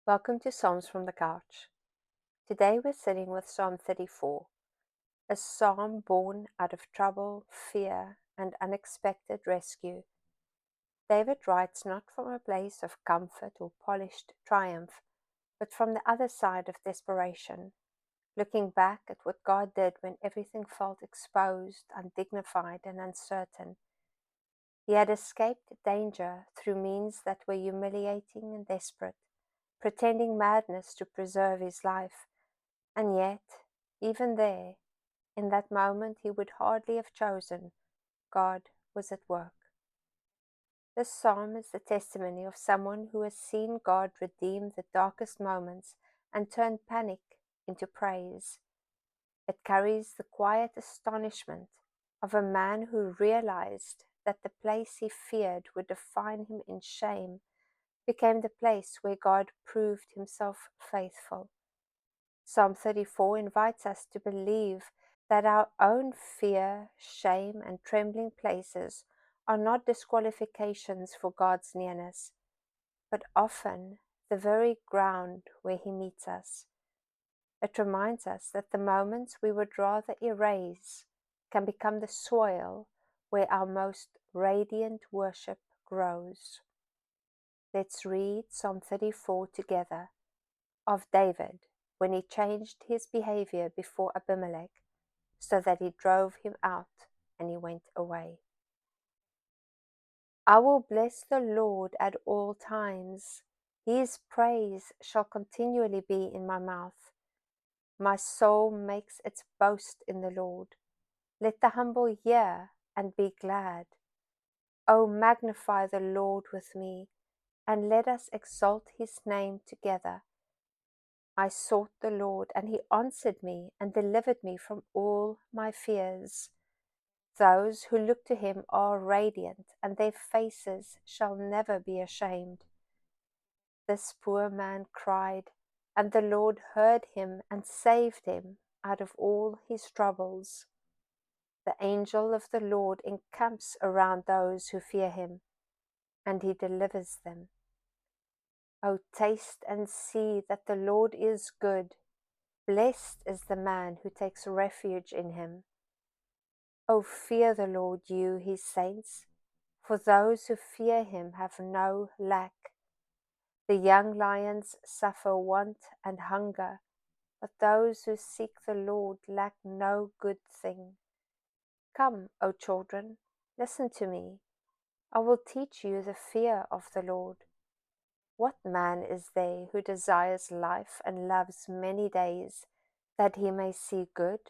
Welcome to Psalms from the Couch. Today we're sitting with Psalm 34, a psalm born out of trouble, fear, and unexpected rescue. David writes not from a place of comfort or polished triumph, but from the other side of desperation, looking back at what God did when everything felt exposed, undignified, and uncertain. He had escaped danger through means that were humiliating and desperate, pretending madness to preserve his life. And yet, even there, in that moment he would hardly have chosen, God was at work. This psalm is the testimony of someone who has seen God redeem the darkest moments and turn panic into praise. It carries the quiet astonishment of a man who realized that the place he feared would define him in shame became the place where God proved himself faithful. Psalm 34 invites us to believe that our own fear, shame, and trembling places are not disqualifications for God's nearness, but often the very ground where He meets us. It reminds us that the moments we would rather erase can become the soil where our most radiant worship grows. Let's read Psalm 34 together, of David, when he changed his behavior before Abimelech, so that he drove him out and he went away. I will bless the Lord at all times. His praise shall continually be in my mouth. My soul makes its boast in the Lord. Let the humble hear and be glad. O magnify the Lord with me, and let us exalt his name together. I sought the Lord, and he answered me and delivered me from all my fears. Those who look to him are radiant, and their faces shall never be ashamed. This poor man cried, and the Lord heard him and saved him out of all his troubles. The angel of the Lord encamps around those who fear him, and he delivers them. O taste and see that the Lord is good. Blessed is the man who takes refuge in him. O fear the Lord, you his saints, for those who fear him have no lack. The young lions suffer want and hunger, but those who seek the Lord lack no good thing. Come, O children, listen to me. I will teach you the fear of the Lord. What man is there who desires life and loves many days, that he may see good?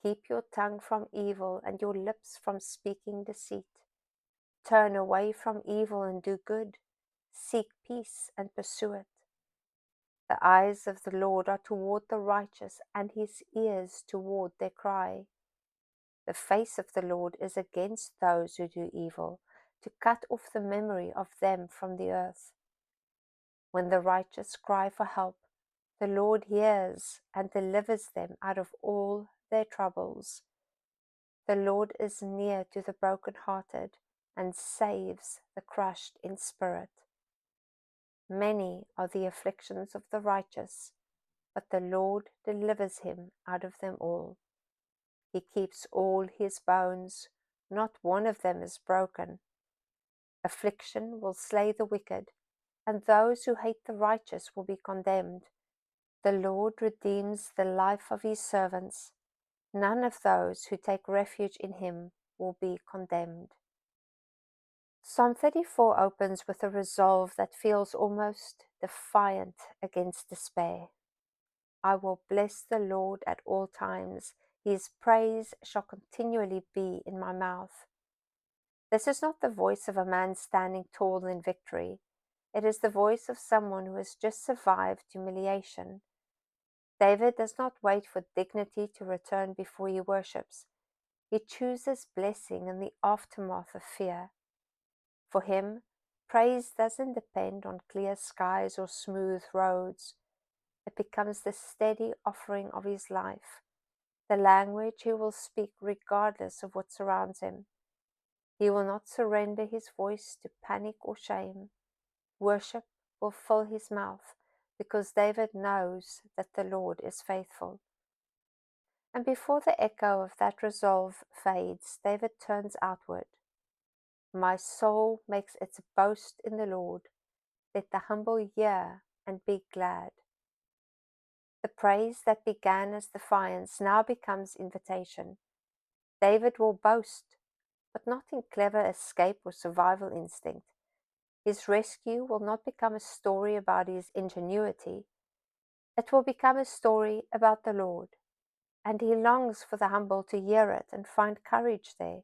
Keep your tongue from evil and your lips from speaking deceit. Turn away from evil and do good. Seek peace and pursue it. The eyes of the Lord are toward the righteous, and his ears toward their cry. The face of the Lord is against those who do evil, to cut off the memory of them from the earth. When the righteous cry for help, the Lord hears and delivers them out of all their troubles. The Lord is near to the brokenhearted and saves the crushed in spirit. Many are the afflictions of the righteous, but the Lord delivers him out of them all. He keeps all his bones, not one of them is broken. Affliction will slay the wicked, and those who hate the righteous will be condemned. The Lord redeems the life of his servants. None of those who take refuge in him will be condemned. Psalm 34 opens with a resolve that feels almost defiant against despair. I will bless the Lord at all times. His praise shall continually be in my mouth. This is not the voice of a man standing tall in victory. It is the voice of someone who has just survived humiliation. David does not wait for dignity to return before he worships. He chooses blessing in the aftermath of fear. For him, praise doesn't depend on clear skies or smooth roads. It becomes the steady offering of his life, the language he will speak regardless of what surrounds him. He will not surrender his voice to panic or shame. Worship will fill his mouth, because David knows that the Lord is faithful. And before the echo of that resolve fades, David turns outward. My soul makes its boast in the Lord. Let the humble hear and be glad. The praise that began as defiance now becomes invitation. David will boast, but not in clever escape or survival instinct. His rescue will not become a story about his ingenuity. It will become a story about the Lord. And he longs for the humble to hear it and find courage there,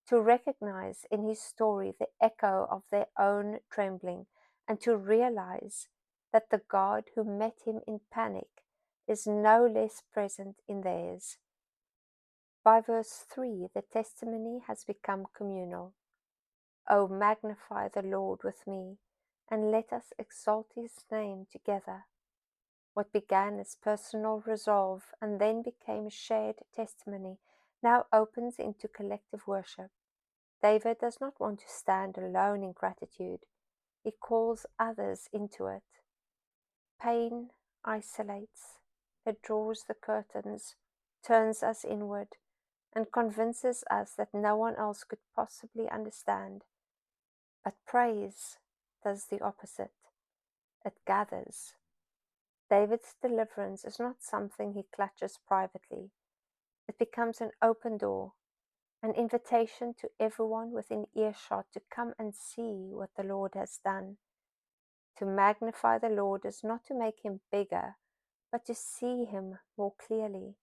to recognize in his story the echo of their own trembling, and to realize that the God who met him in panic is no less present in theirs. By verse 3, the testimony has become communal. O magnify the Lord with me, and let us exalt his name together. What began as personal resolve and then became shared testimony now opens into collective worship. David does not want to stand alone in gratitude. He calls others into it. Pain isolates. It draws the curtains, turns us inward, and convinces us that no one else could possibly understand. But praise does the opposite. It gathers. David's deliverance is not something he clutches privately. It becomes an open door, an invitation to everyone within earshot to come and see what the Lord has done. To magnify the Lord is not to make him bigger, but to see him more clearly,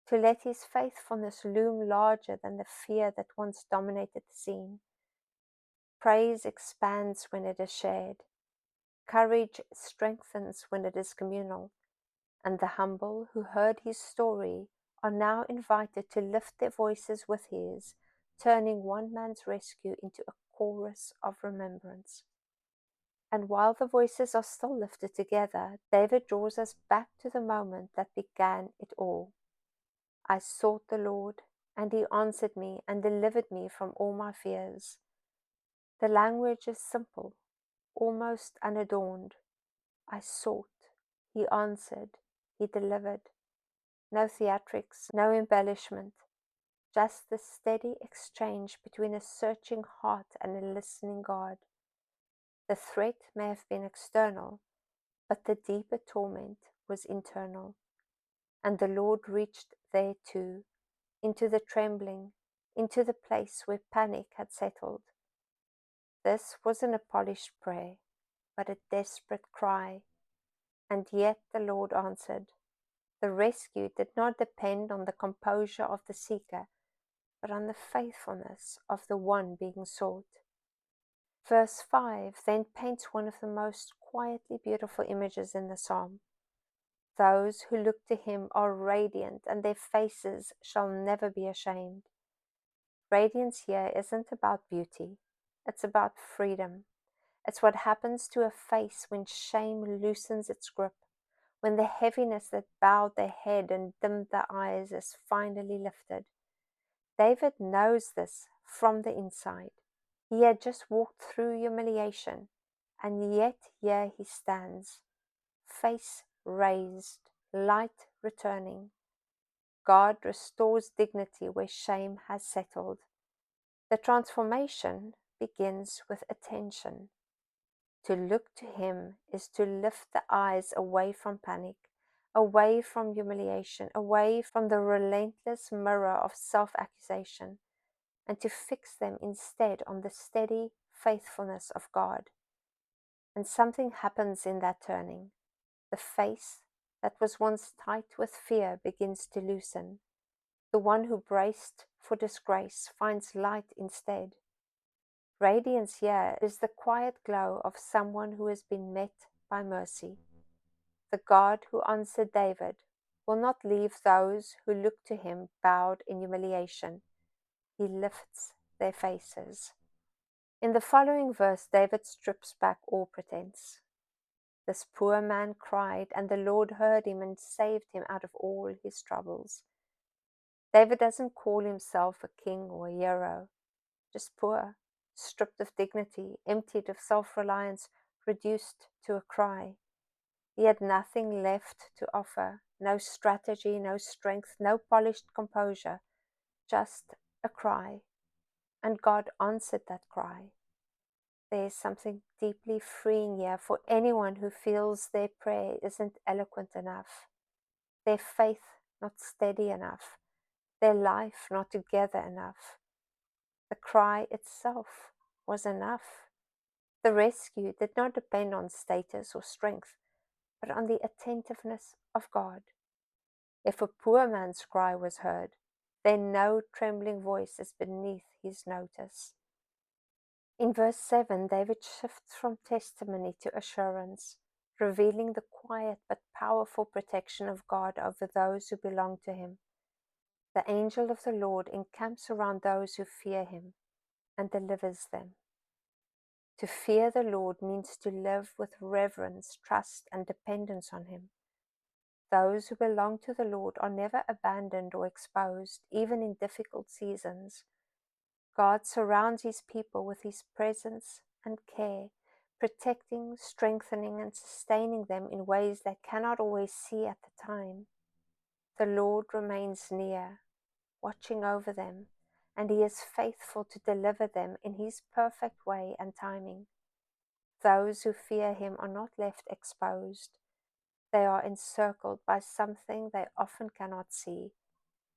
to let his faithfulness loom larger than the fear that once dominated the scene. Praise expands when it is shared. Courage strengthens when it is communal. And the humble who heard his story are now invited to lift their voices with his, turning one man's rescue into a chorus of remembrance. And while the voices are still lifted together, David draws us back to the moment that began it all. I sought the Lord, and he answered me and delivered me from all my fears. The language is simple, almost unadorned. I sought, he answered, he delivered. No theatrics, no embellishment, just the steady exchange between a searching heart and a listening God. The threat may have been external, but the deeper torment was internal. And the Lord reached there too, into the trembling, into the place where panic had settled. This wasn't a polished prayer, but a desperate cry. And yet the Lord answered. The rescue did not depend on the composure of the seeker, but on the faithfulness of the one being sought. Verse 5 then paints one of the most quietly beautiful images in the psalm. Those who look to him are radiant, and their faces shall never be ashamed. Radiance here isn't about beauty, it's about freedom. It's what happens to a face when shame loosens its grip, when the heaviness that bowed their head and dimmed their eyes is finally lifted. David knows this from the inside. He had just walked through humiliation, and yet here he stands, face raised, light returning. God restores dignity where shame has settled. The transformation begins with attention. To look to him is to lift the eyes away from panic, away from humiliation, away from the relentless mirror of self-accusation, and to fix them instead on the steady faithfulness of God. And something happens in that turning. The face that was once tight with fear begins to loosen. The one who braced for disgrace finds light instead. Radiance here is the quiet glow of someone who has been met by mercy. The God who answered David will not leave those who look to him bowed in humiliation. He lifts their faces. In the following verse, David strips back all pretense. This poor man cried, and the Lord heard him and saved him out of all his troubles. David doesn't call himself a king or a hero, just poor, stripped of dignity, emptied of self-reliance, reduced to a cry. He had nothing left to offer, no strategy, no strength, no polished composure, just a cry. And God answered that cry. There is something deeply freeing here for anyone who feels their prayer isn't eloquent enough, their faith not steady enough, their life not together enough. The cry itself was enough. The rescue did not depend on status or strength, but on the attentiveness of God. If a poor man's cry was heard, then no trembling voice is beneath his notice. In verse 7, David shifts from testimony to assurance, revealing the quiet but powerful protection of God over those who belong to him. The angel of the Lord encamps around those who fear him and delivers them. To fear the Lord means to live with reverence, trust, and dependence on him. Those who belong to the Lord are never abandoned or exposed, even in difficult seasons. God surrounds his people with his presence and care, protecting, strengthening, and sustaining them in ways they cannot always see at the time. The Lord remains near, watching over them, and he is faithful to deliver them in his perfect way and timing. Those who fear him are not left exposed. They are encircled by something they often cannot see,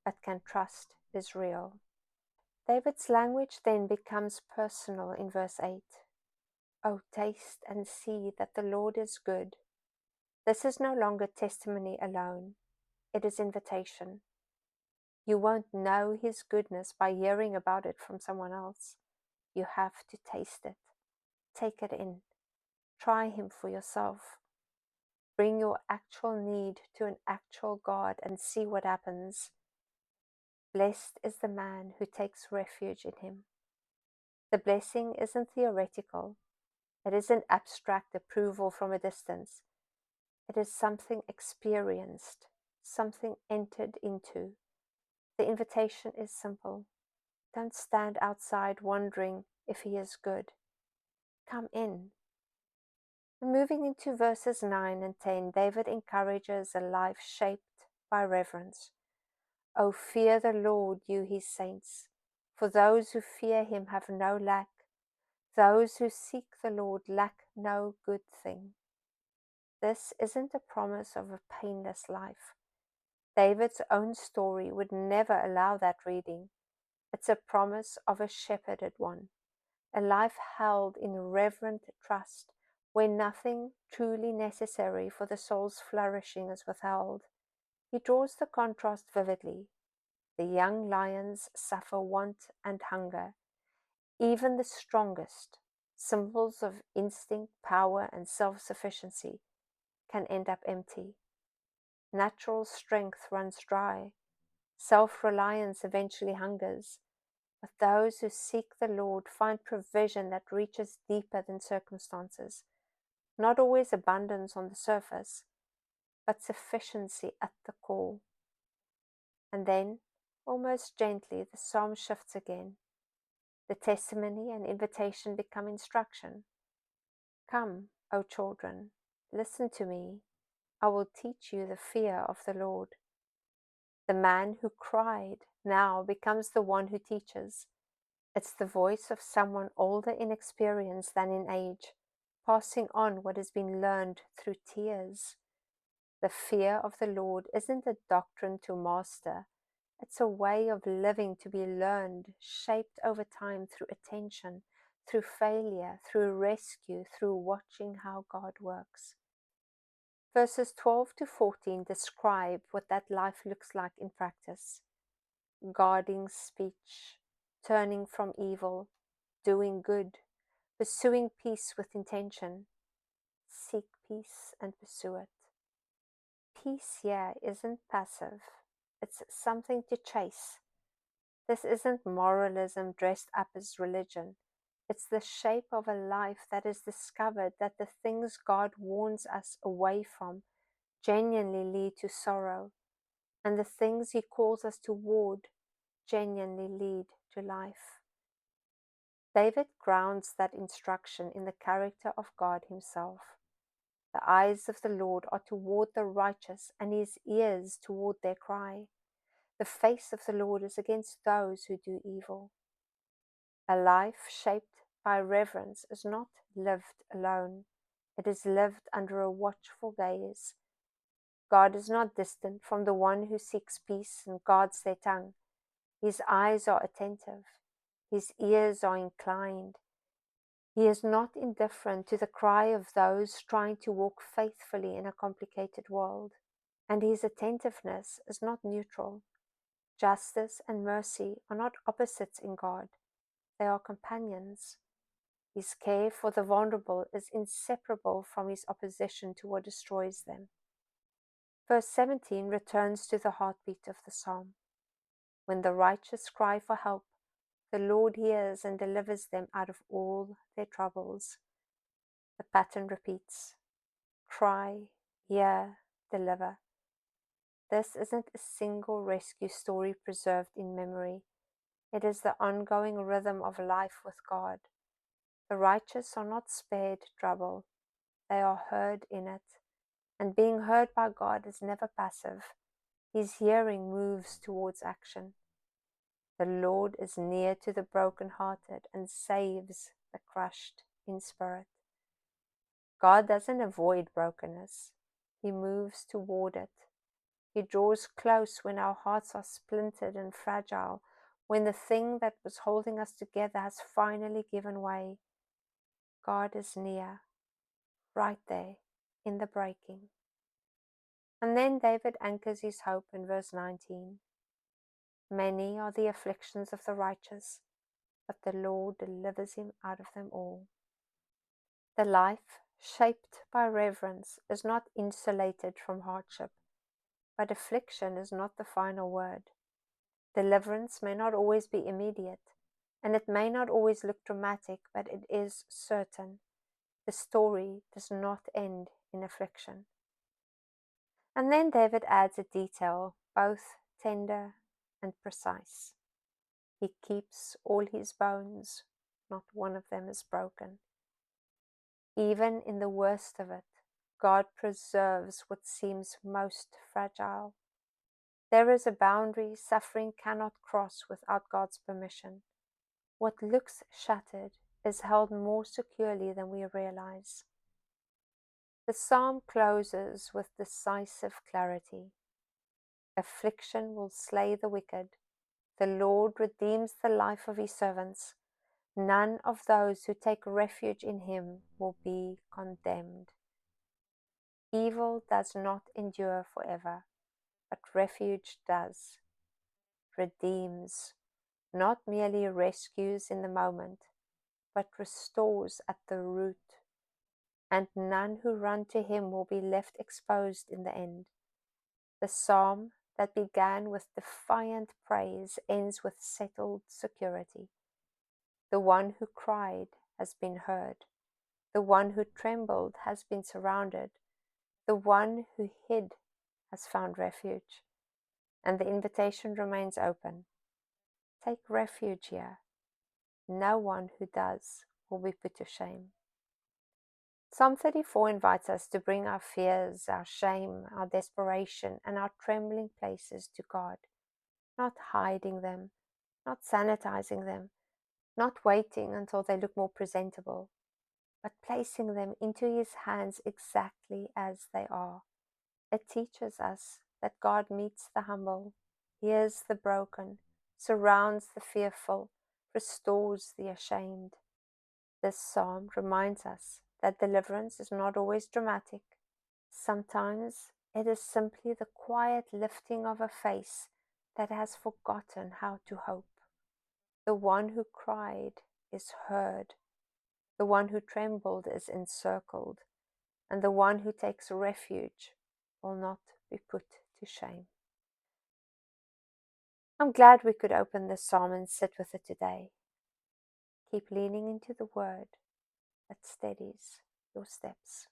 but can trust is real. David's language then becomes personal in verse 8. Oh, taste and see that the Lord is good. This is no longer testimony alone. It is invitation. You won't know his goodness by hearing about it from someone else. You have to taste it. Take it in. Try him for yourself. Bring your actual need to an actual God and see what happens. Blessed is the man who takes refuge in him. The blessing isn't theoretical. It isn't abstract approval from a distance. It is something experienced, something entered into. The invitation is simple. Don't stand outside wondering if he is good. Come in. And moving into verses 9 and 10, David encourages a life shaped by reverence. O fear the Lord, you his saints, for those who fear him have no lack. Those who seek the Lord lack no good thing. This isn't a promise of a painless life. David's own story would never allow that reading. It's a promise of a shepherded one, a life held in reverent trust, where nothing truly necessary for the soul's flourishing is withheld. He draws the contrast vividly. The young lions suffer want and hunger. Even the strongest, symbols of instinct, power, and self-sufficiency, can end up empty. Natural strength runs dry. Self-reliance eventually hungers. But those who seek the Lord find provision that reaches deeper than circumstances. Not always abundance on the surface, but sufficiency at the core. And then, almost gently, the psalm shifts again. The testimony and invitation become instruction. Come, O children, listen to me. I will teach you the fear of the Lord. The man who cried now becomes the one who teaches. It's the voice of someone older in experience than in age, passing on what has been learned through tears. The fear of the Lord isn't a doctrine to master. It's a way of living to be learned, shaped over time through attention, through failure, through rescue, through watching how God works. Verses 12 to 14 describe what that life looks like in practice. Guarding speech, turning from evil, doing good, pursuing peace with intention. Seek peace and pursue it. Peace here isn't passive. It's something to chase. This isn't moralism dressed up as religion. It's the shape of a life that has discovered that the things God warns us away from genuinely lead to sorrow, and the things he calls us toward genuinely lead to life. David grounds that instruction in the character of God himself. The eyes of the Lord are toward the righteous, and his ears toward their cry. The face of the Lord is against those who do evil. A life shaped by reverence is not lived alone. It is lived under a watchful gaze. God is not distant from the one who seeks peace and guards their tongue. His eyes are attentive. His ears are inclined. He is not indifferent to the cry of those trying to walk faithfully in a complicated world. And his attentiveness is not neutral. Justice and mercy are not opposites in God. They are companions. His care for the vulnerable is inseparable from his opposition to what destroys them. Verse 17 returns to the heartbeat of the psalm. When the righteous cry for help, the Lord hears and delivers them out of all their troubles. The pattern repeats. Cry, hear, deliver. This isn't a single rescue story preserved in memory. It is the ongoing rhythm of life with God. The righteous are not spared trouble. They are heard in it. And being heard by God is never passive. His hearing moves towards action. The Lord is near to the brokenhearted and saves the crushed in spirit. God doesn't avoid brokenness. He moves toward it. He draws close when our hearts are splintered and fragile, when the thing that was holding us together has finally given way. God is near, right there, in the breaking. And then David anchors his hope in verse 19. Many are the afflictions of the righteous, but the Lord delivers him out of them all. The life shaped by reverence is not insulated from hardship, but affliction is not the final word. Deliverance may not always be immediate, and it may not always look dramatic, but it is certain. The story does not end in affliction. And then David adds a detail, both tender and precise. He keeps all his bones, not one of them is broken. Even in the worst of it, God preserves what seems most fragile. There is a boundary suffering cannot cross without God's permission. What looks shattered is held more securely than we realize. The psalm closes with decisive clarity. Affliction will slay the wicked. The Lord redeems the life of his servants. None of those who take refuge in him will be condemned. Evil does not endure forever, but refuge does. Redeems, not merely rescues in the moment, but restores at the root. And none who run to him will be left exposed in the end. The psalm that began with defiant praise ends with settled security. The one who cried has been heard. The one who trembled has been surrounded. The one who hid has found refuge. And the invitation remains open. Take refuge here. No one who does will be put to shame. Psalm 34 invites us to bring our fears, our shame, our desperation, and our trembling places to God, not hiding them, not sanitizing them, not waiting until they look more presentable, but placing them into his hands exactly as they are. It teaches us that God meets the humble, hears the broken, surrounds the fearful, restores the ashamed. This psalm reminds us that deliverance is not always dramatic. Sometimes it is simply the quiet lifting of a face that has forgotten how to hope. The one who cried is heard. The one who trembled is encircled. And the one who takes refuge will not be put to shame. I'm glad we could open this psalm and sit with it today. Keep leaning into the word that steadies your steps.